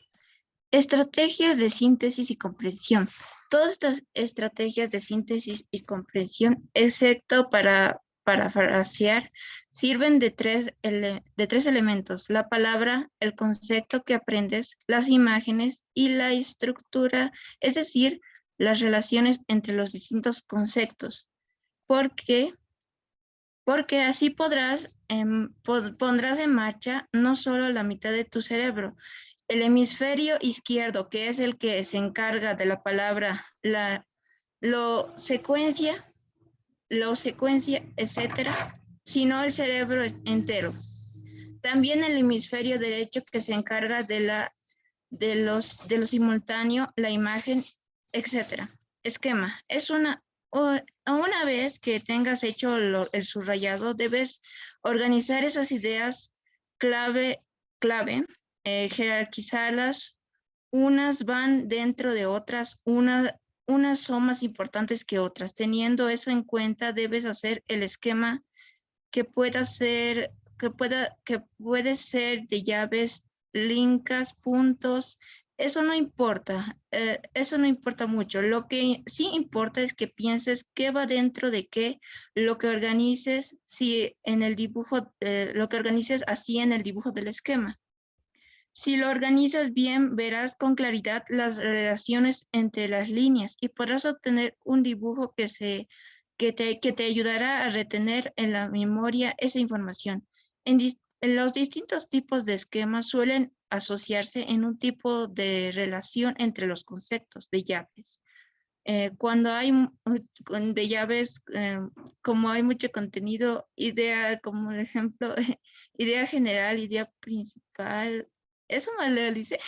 S10: Estrategias de síntesis y comprensión. Todas estas estrategias de síntesis y comprensión, excepto para parafrasear, sirven de tres elementos: la palabra, el concepto que aprendes, las imágenes y la estructura, es decir, las relaciones entre los distintos conceptos. Porque así pondrás en marcha no solo la mitad de tu cerebro, el hemisferio izquierdo, que es el que se encarga de la palabra, lo secuencia, etcétera, sino el cerebro entero. También el hemisferio derecho, que se encarga de lo simultáneo, la imagen, etcétera. Esquema. Una vez que tengas hecho el subrayado, debes organizar esas ideas clave, jerarquizarlas. Unas van dentro de otras, unas son más importantes que otras. Teniendo eso en cuenta, debes hacer el esquema que puede ser de llaves, linkas, puntos. Eso no importa mucho. Lo que sí importa es que pienses qué va dentro de qué, lo que organices lo que organices así en el dibujo del esquema. Si lo organizas bien, verás con claridad las relaciones entre las líneas y podrás obtener un dibujo que se que te ayudará a retener en la memoria esa información. En los distintos tipos de esquemas suelen asociarse en un tipo de relación entre los conceptos de llaves. Cuando hay de llaves, como hay mucho contenido, idea, como el ejemplo, idea general, idea principal, eso me lo dice.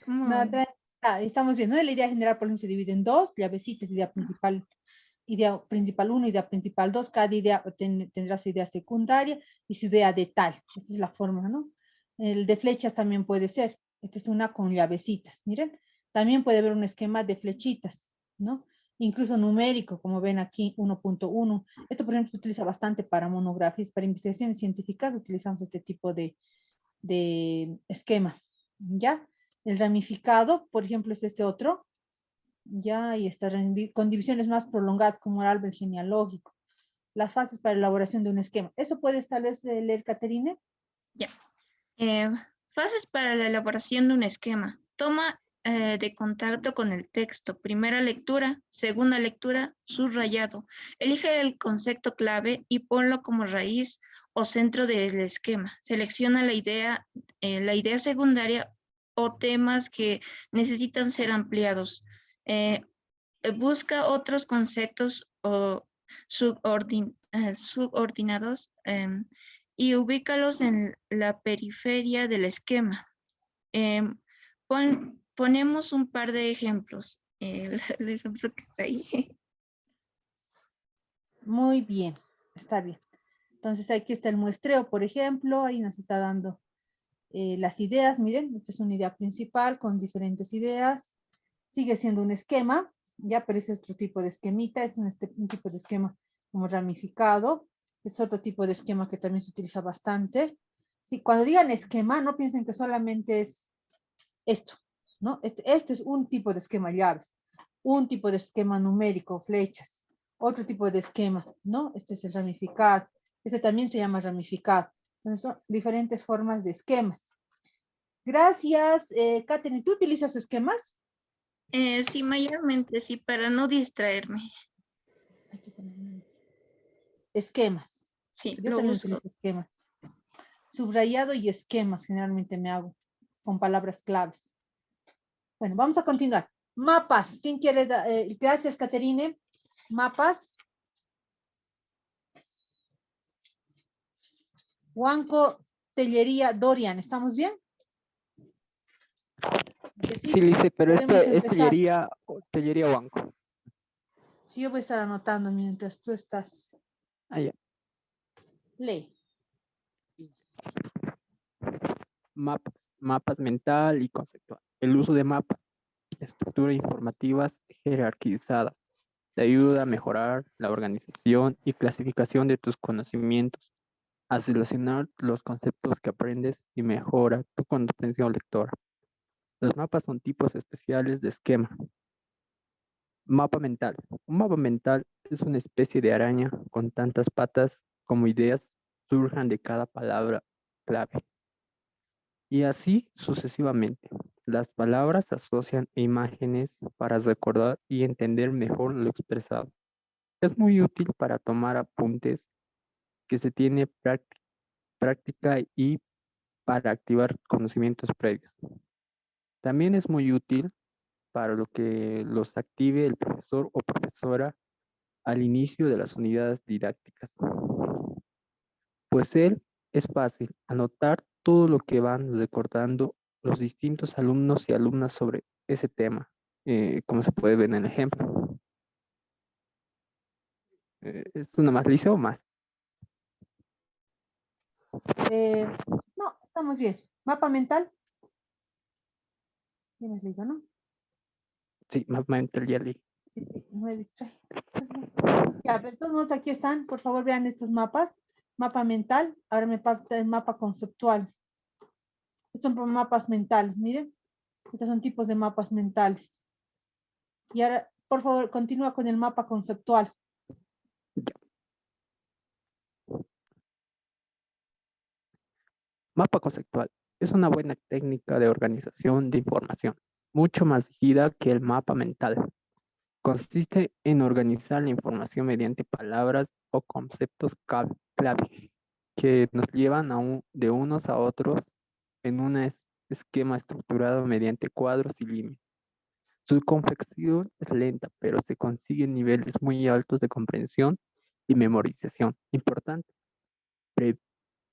S2: No, estamos viendo, ¿no? La idea general, por ejemplo, se divide en dos llavecitas: idea principal 1, idea principal 2. Cada idea tendrá su idea secundaria y su idea de tal. Esta es la forma, ¿no? El de flechas también puede ser. Esta es una con llavecitas, miren. También puede haber un esquema de flechitas, ¿no? Incluso numérico, como ven aquí, 1.1. Esto, por ejemplo, se utiliza bastante para monografías, para investigaciones científicas, utilizamos este tipo de esquema, ¿ya? El ramificado, por ejemplo, es este otro, ya, y está con divisiones más prolongadas, como el árbol genealógico. Las fases para elaboración de un esquema. ¿Eso puedes tal vez leer, Caterine?
S10: Ya. Fases para la elaboración de un esquema. Toma de contacto con el texto. Primera lectura, segunda lectura, subrayado. Elige el concepto clave y ponlo como raíz o centro del esquema. Selecciona la idea secundaria o temas que necesitan ser ampliados. Busca otros conceptos o subordinados y ubícalos en la periferia del esquema. Ponemos un par de ejemplos. El ejemplo que está ahí.
S2: Muy bien, está bien. Entonces aquí está el muestreo, por ejemplo, ahí nos está dando las ideas. Miren, esta es una idea principal con diferentes ideas. Sigue siendo un esquema, ya, pero ese es otro tipo de esquemita, es un tipo de esquema como ramificado. Es otro tipo de esquema que también se utiliza bastante. Sí, cuando digan esquema, no piensen que solamente es esto, ¿no? Este es un tipo de esquema llaves, un tipo de esquema numérico, flechas, otro tipo de esquema, ¿no? Este es el ramificado. Este también se llama ramificado. Entonces son diferentes formas de esquemas. Gracias, Katherine. ¿Tú utilizas esquemas?
S10: Sí, mayormente sí, para no distraerme.
S2: Esquemas.
S10: Sí,
S2: Yo
S10: lo
S2: también
S10: uso.
S2: utilizo esquemas. Subrayado y esquemas generalmente me hago con palabras claves. Bueno, vamos a continuar. Mapas. ¿Quién quiere? Gracias, Caterine. Mapas. Juanco, Tellería, Dorian. ¿Estamos bien?
S11: Sí, Lice, pero
S2: Podemos
S11: es
S2: empezar.
S11: Tellería Banco.
S2: Sí, yo voy a estar anotando mientras tú estás.
S11: Ah, ya.
S2: Lee.
S11: Mapas mental y conceptual. El uso de mapas, estructuras informativas jerarquizadas, te ayuda a mejorar la organización y clasificación de tus conocimientos, a seleccionar los conceptos que aprendes y mejora tu comprensión lectora. Los mapas son tipos especiales de esquema. Mapa mental. Un mapa mental es una especie de araña con tantas patas como ideas surjan de cada palabra clave. Y así sucesivamente. Las palabras se asocian a imágenes para recordar y entender mejor lo expresado. Es muy útil para tomar apuntes que se tiene práctica y para activar conocimientos previos. También es muy útil para lo que los active el profesor o profesora al inicio de las unidades didácticas. Pues él es fácil anotar todo lo que van recordando los distintos alumnos y alumnas sobre ese tema, como se puede ver en el ejemplo. ¿Esto nada más lice o más?
S2: No, estamos bien. Mapa mental. Ya me has leído, ¿no?
S11: Sí, mapa mental ya leí.
S2: Sí, no me distrae. Ya, pero todos aquí están. Por favor, vean estos mapas. Mapa mental. Ahora me falta el mapa conceptual. Estos son mapas mentales, miren. Estos son tipos de mapas mentales. Y ahora, por favor, continúa con el mapa conceptual.
S11: Mapa conceptual es una buena técnica de organización de información, mucho más dirigida que el mapa mental. Consiste en organizar la información mediante palabras o conceptos clave que nos llevan de unos a otros en un esquema estructurado mediante cuadros y líneas. Su confección es lenta, pero se consiguen niveles muy altos de comprensión y memorización. Importante.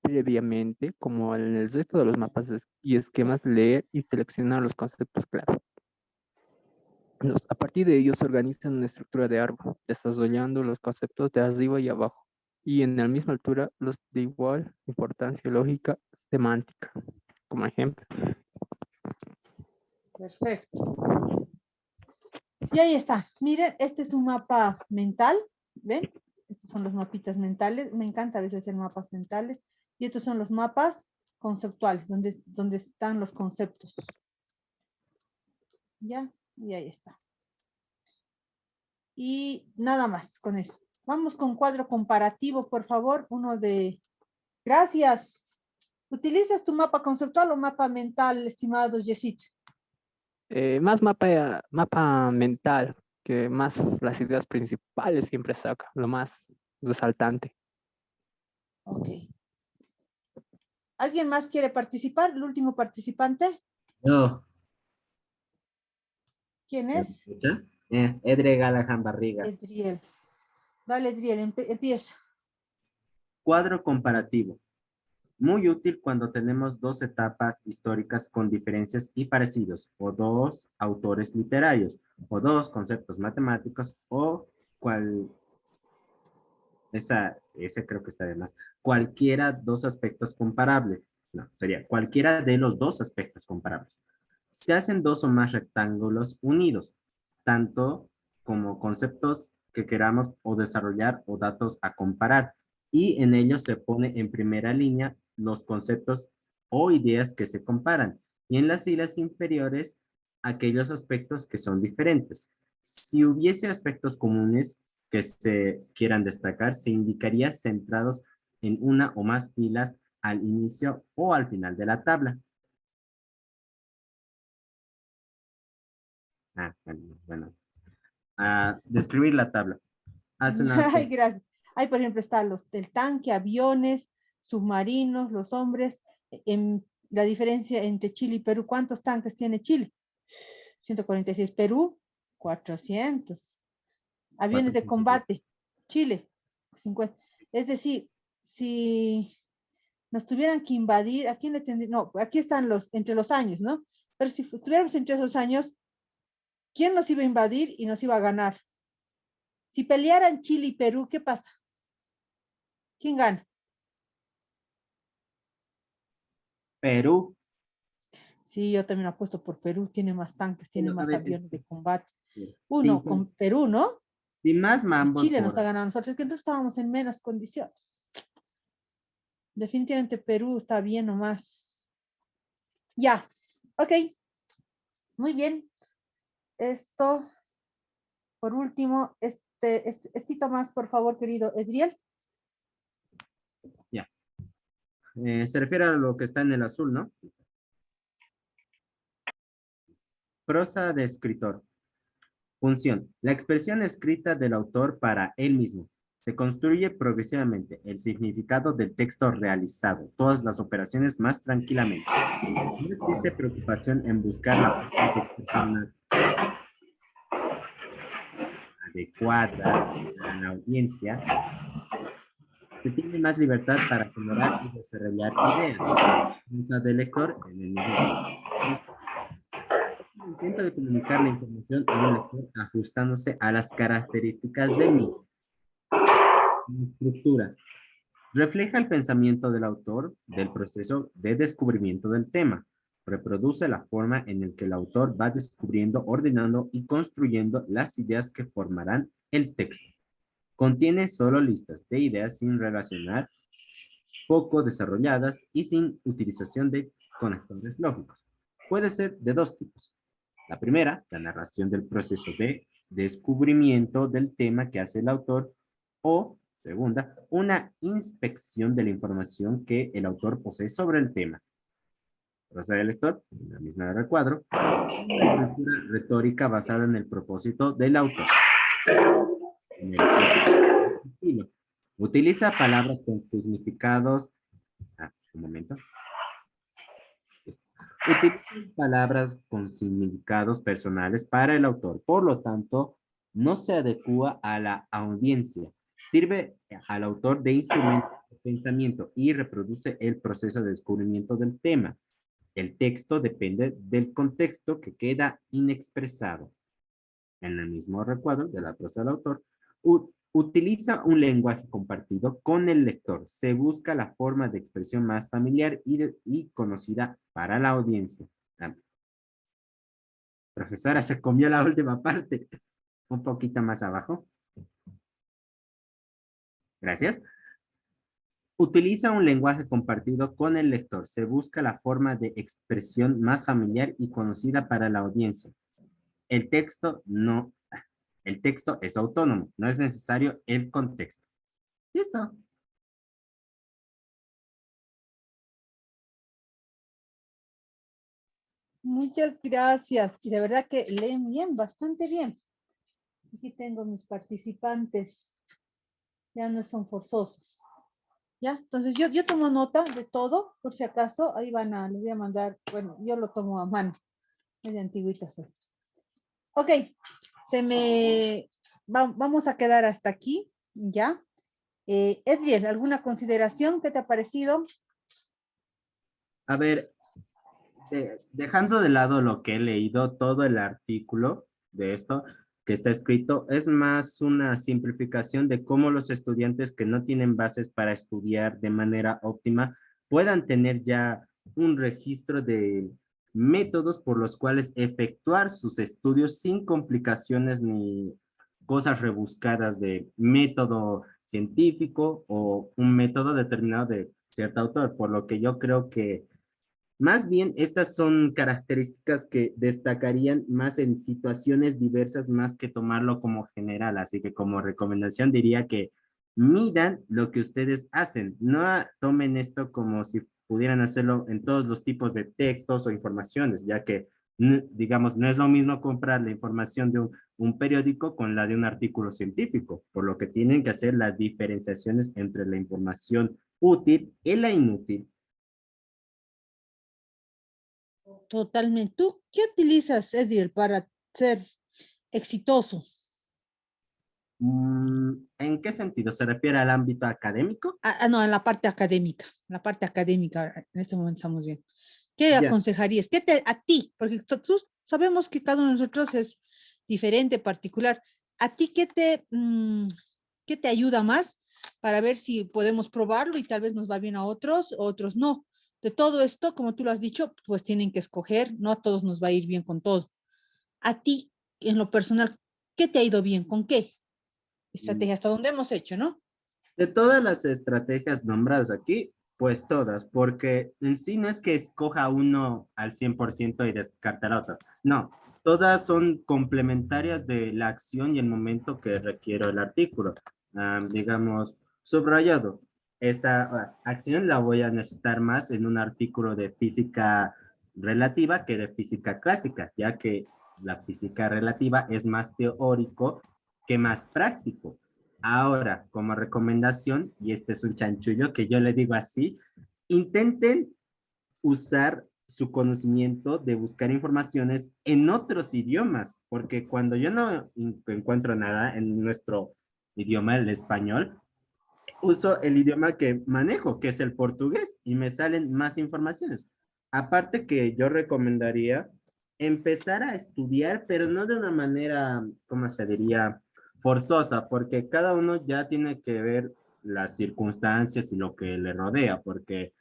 S11: Previamente, como en el resto de los mapas y esquemas, leer y seleccionar los conceptos clave. A partir de ellos se organizan una estructura de árbol, desarrollando los conceptos de arriba y abajo, y en la misma altura los de igual importancia lógica semántica, como ejemplo.
S2: Perfecto. Y ahí está. Miren, este es un mapa mental. ¿Ven? Estos son los mapitas mentales. Me encanta a veces hacer mapas mentales. Y estos son los mapas conceptuales, donde están los conceptos. ¿Ya? Y ahí está. Y nada más con eso. Vamos con cuadro comparativo, por favor. Uno de... Gracias. ¿Utilizas tu mapa conceptual o mapa mental, estimado Yesit?
S11: Más mapa mental, que más las ideas principales siempre saca, lo más resaltante.
S2: Ok. ¿Alguien más quiere participar? ¿El último participante?
S12: No.
S2: ¿Quién es?
S12: Edre Galahan Barriga.
S2: Edriel. Dale, Edriel, empieza.
S12: Cuadro comparativo. Muy útil cuando tenemos dos etapas históricas con diferencias y parecidos, o dos autores literarios, o dos conceptos matemáticos, o ese creo que está de más. Cualquiera dos aspectos comparables. No, sería cualquiera de los dos aspectos comparables. Se hacen dos o más rectángulos unidos, tanto como conceptos que queramos o desarrollar o datos a comparar. Y en ellos se pone en primera línea los conceptos o ideas que se comparan. Y en las filas inferiores, aquellos aspectos que son diferentes. Si hubiese aspectos comunes que se quieran destacar, se indicaría centrados en una o más filas al inicio o al final de la tabla. Bueno. Describir la tabla.
S2: Ay, gracias. Ahí, por ejemplo, están los del tanque, aviones, submarinos, los hombres. En la diferencia entre Chile y Perú, ¿cuántos tanques tiene Chile? 146. Perú, 400. Aviones de combate, Chile, 50. Es decir, si nos tuvieran que invadir, ¿a quién le tendría? No, aquí están entre los años, ¿no? Pero si estuviéramos entre esos años, ¿quién nos iba a invadir y nos iba a ganar? Si pelearan Chile y Perú, ¿qué pasa? ¿Quién gana?
S12: Perú.
S2: Sí, yo también apuesto por Perú, tiene más tanques, tiene más aviones de combate.
S12: Sí,
S2: con Perú, ¿no?
S12: Y más mambos.
S2: Chile nos ha ganado a nosotros, que entonces estábamos en menos condiciones. Definitivamente Perú está bien nomás. Ya, ok. Muy bien. Esto, por último, estito más, por favor, querido Edriel.
S12: Ya. Se refiere a lo que está en el azul, ¿no? Prosa de escritor. Función. La expresión escrita del autor para él mismo. Se construye progresivamente el significado del texto realizado, todas las operaciones más tranquilamente. No existe preocupación en buscar la forma adecuada a la audiencia. Se tiene más libertad para generar y desarrollar ideas. Usa del lector en el mismo. Intento de comunicar la información al lector ajustándose a las características del mismo. Estructura. Refleja el pensamiento del autor del proceso de descubrimiento del tema. Reproduce la forma en la que el autor va descubriendo, ordenando y construyendo las ideas que formarán el texto. Contiene solo listas de ideas sin relacionar, poco desarrolladas y sin utilización de conectores lógicos. Puede ser de dos tipos. La primera, la narración del proceso de descubrimiento del tema que hace el autor, o segunda, una inspección de la información que el autor posee sobre el tema. prosa del lector, en la misma recuadro, una estructura retórica basada en el propósito del autor. En el estilo. Utiliza palabras con significados. Un momento. Utiliza palabras con significados personales para el autor. Por lo tanto, no se adecua a la audiencia. Sirve al autor de instrumento de pensamiento y reproduce el proceso de descubrimiento del tema. El texto depende del contexto que queda inexpresado. En el mismo recuadro de la prosa del autor, utiliza un lenguaje compartido con el lector. Se busca la forma de expresión más familiar y conocida para la audiencia. Profesora, se comió la última parte. Un poquito más abajo. Gracias. Utiliza un lenguaje compartido con el lector. Se busca la forma de expresión más familiar y conocida para la audiencia. El texto es autónomo. No es necesario el contexto. Listo.
S2: Muchas gracias. Y de verdad que leen bien, bastante bien. Aquí tengo mis participantes. Ya no son forzosos. ¿Ya? Entonces yo tomo nota de todo, por si acaso. Ahí les voy a mandar, bueno, yo lo tomo a mano. Es de antigüita. Ok. Vamos a quedar hasta aquí. ¿Ya? Edriel, ¿alguna consideración? ¿Qué te ha parecido?
S12: A ver, dejando de lado lo que he leído, todo el artículo de esto que está escrito, es más una simplificación de cómo los estudiantes que no tienen bases para estudiar de manera óptima puedan tener ya un registro de métodos por los cuales efectuar sus estudios sin complicaciones ni cosas rebuscadas de método científico o un método determinado de cierto autor, por lo que yo creo que más bien, estas son características que destacarían más en situaciones diversas más que tomarlo como general. Así que como recomendación diría que midan lo que ustedes hacen. No tomen esto como si pudieran hacerlo en todos los tipos de textos o informaciones, ya que, digamos, no es lo mismo comprar la información de un periódico con la de un artículo científico, por lo que tienen que hacer las diferenciaciones entre la información útil y la inútil.
S2: Totalmente. ¿Tú qué utilizas, Edriel, para ser exitoso?
S12: ¿En qué sentido? ¿Se refiere al ámbito académico?
S2: No, en la parte académica. En la parte académica, en este momento estamos bien. ¿Qué
S12: Ya.
S2: aconsejarías? A ti, porque sabemos que cada uno de nosotros es diferente, particular. ¿A ti qué te ayuda más para ver si podemos probarlo y tal vez nos va bien a otros no? De todo esto, como tú lo has dicho, pues tienen que escoger, no a todos nos va a ir bien con todo. A ti, en lo personal, ¿qué te ha ido bien? ¿Con qué estrategia? Hasta donde hemos hecho, ¿no?
S12: De todas las estrategias nombradas aquí, pues todas, porque en sí no es que escoja uno al 100% y descarte al otro. No, todas son complementarias de la acción y el momento que requiere el artículo. Digamos, subrayado. Esta acción la voy a necesitar más en un artículo de física relativa que de física clásica, ya que la física relativa es más teórico que más práctico. Ahora, como recomendación, y este es un chanchullo que yo le digo así, intenten usar su conocimiento de buscar informaciones en otros idiomas, porque cuando yo no encuentro nada en nuestro idioma, el español, uso el idioma que manejo, que es el portugués, y me salen más informaciones. Aparte que yo recomendaría empezar a estudiar, pero no de una manera, ¿cómo se diría? Forzosa, porque cada uno ya tiene que ver las circunstancias y lo que le rodea, porque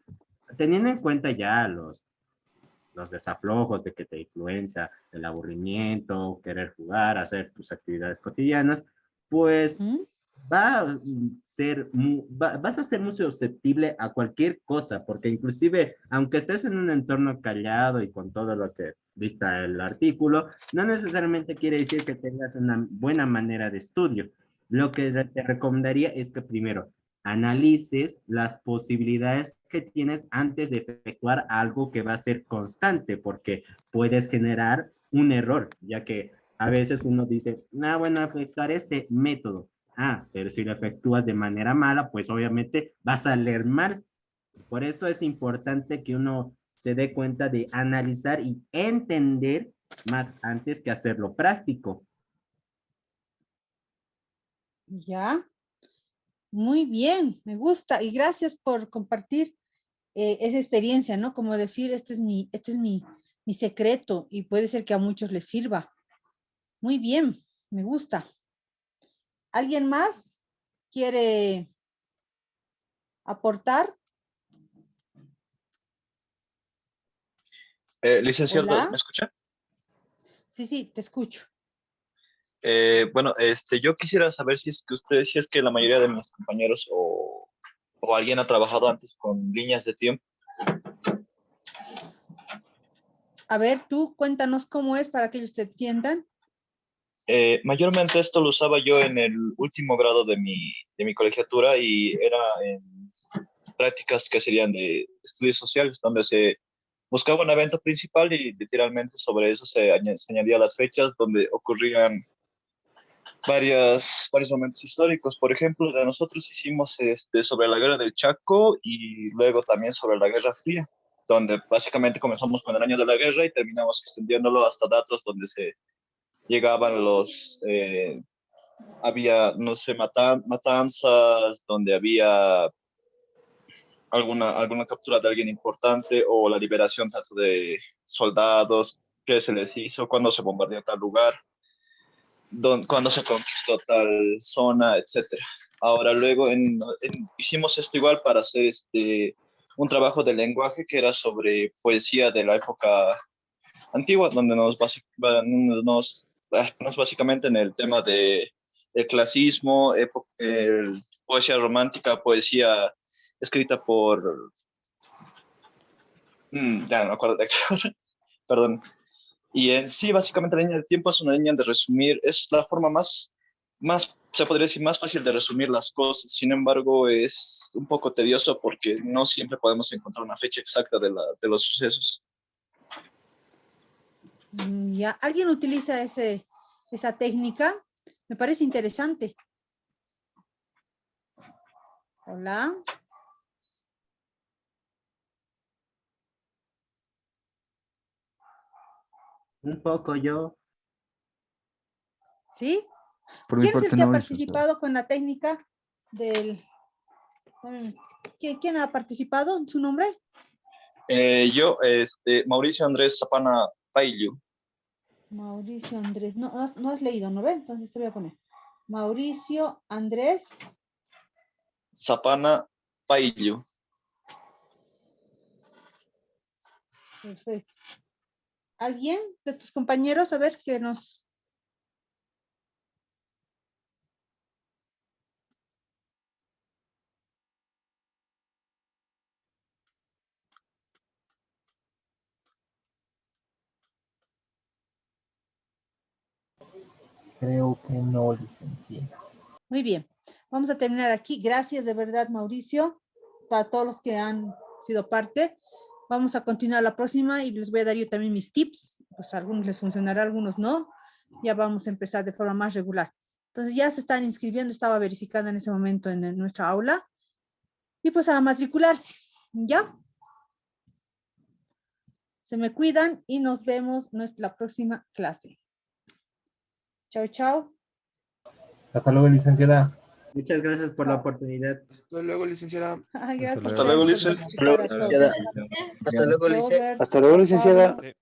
S12: teniendo en cuenta ya los desaflojos de que te influencia el aburrimiento, querer jugar, hacer tus actividades cotidianas, pues vas a ser muy susceptible a cualquier cosa, porque inclusive, aunque estés en un entorno callado y con todo lo que dicta el artículo, no necesariamente quiere decir que tengas una buena manera de estudio. Lo que te recomendaría es que primero analices las posibilidades que tienes antes de efectuar algo que va a ser constante, porque puedes generar un error, ya que a veces uno dice, bueno, efectuar este método. Pero si lo efectúas de manera mala, pues obviamente vas a leer mal. Por eso es importante que uno se dé cuenta de analizar y entender más antes que hacerlo práctico.
S2: Ya, muy bien, me gusta y gracias por compartir esa experiencia, ¿no? Como decir, este es mi secreto y puede ser que a muchos les sirva. Muy bien, me gusta. ¿Alguien más quiere aportar?
S13: Licenciado,
S2: Hola.
S13: ¿me escucha?
S2: Sí, te escucho.
S13: Bueno, yo quisiera saber si es que la mayoría de mis compañeros o alguien ha trabajado antes con líneas de tiempo.
S2: A ver, tú cuéntanos cómo es para que ellos te entiendan.
S13: Mayormente esto lo usaba yo en el último grado de mi colegiatura y era en prácticas que serían de estudios sociales, donde se buscaba un evento principal y literalmente sobre eso se añadía las fechas donde ocurrían varios momentos históricos. Por ejemplo, de nosotros hicimos sobre la guerra del Chaco y luego también sobre la Guerra Fría, donde básicamente comenzamos con el año de la guerra y terminamos extendiéndolo hasta datos donde se llegaban había, no sé, matanzas, donde había alguna captura de alguien importante o la liberación tanto de soldados, qué se les hizo, cuándo se bombardeó tal lugar, cuándo se conquistó tal zona, etcétera. Ahora luego hicimos esto igual para hacer un trabajo de lenguaje que era sobre poesía de la época antigua, donde nos básicamente en el tema de el clasismo, poesía romántica, poesía escrita por ya no me acuerdo de actor, perdón. Y en sí, básicamente la línea de tiempo es una línea de resumir, es la forma más, se podría decir, más fácil de resumir las cosas. Sin embargo, es un poco tedioso porque no siempre podemos encontrar una fecha exacta de los sucesos.
S2: Ya, ¿alguien utiliza esa técnica? Me parece interesante. Hola.
S12: Un poco yo.
S2: ¿Sí?
S14: Por mi
S2: ¿Quién es el
S14: parte
S2: que ha
S14: no, licenciado.
S2: participado con la técnica del... ¿Quién ha participado? ¿Su nombre?
S13: Yo, Mauricio Andrés Zapana Paillo.
S2: Mauricio Andrés. No has leído, ¿no ves? Entonces te voy a poner. Mauricio Andrés
S13: Zapana Paillo.
S2: Perfecto. ¿Alguien de tus compañeros? A ver, que nos...
S15: Creo que no, licenciada.
S2: Muy bien. Vamos a terminar aquí. Gracias de verdad, Mauricio, para todos los que han sido parte. Vamos a continuar la próxima y les voy a dar yo también mis tips. Pues a algunos les funcionará, a algunos no. Ya vamos a empezar de forma más regular. Entonces ya se están inscribiendo, estaba verificando en ese momento en nuestra aula. Y pues a matricularse, ¿ya? Se me cuidan y nos vemos en la próxima clase. Chao, chao.
S15: Hasta luego, licenciada.
S12: Muchas gracias por la oportunidad.
S16: Hasta luego, licenciada.
S2: Ay, gracias.
S13: Hasta luego, licenciada.
S6: Hasta luego, licenciada.
S2: Robert,
S6: Hasta luego, licenciada.
S2: Pablo.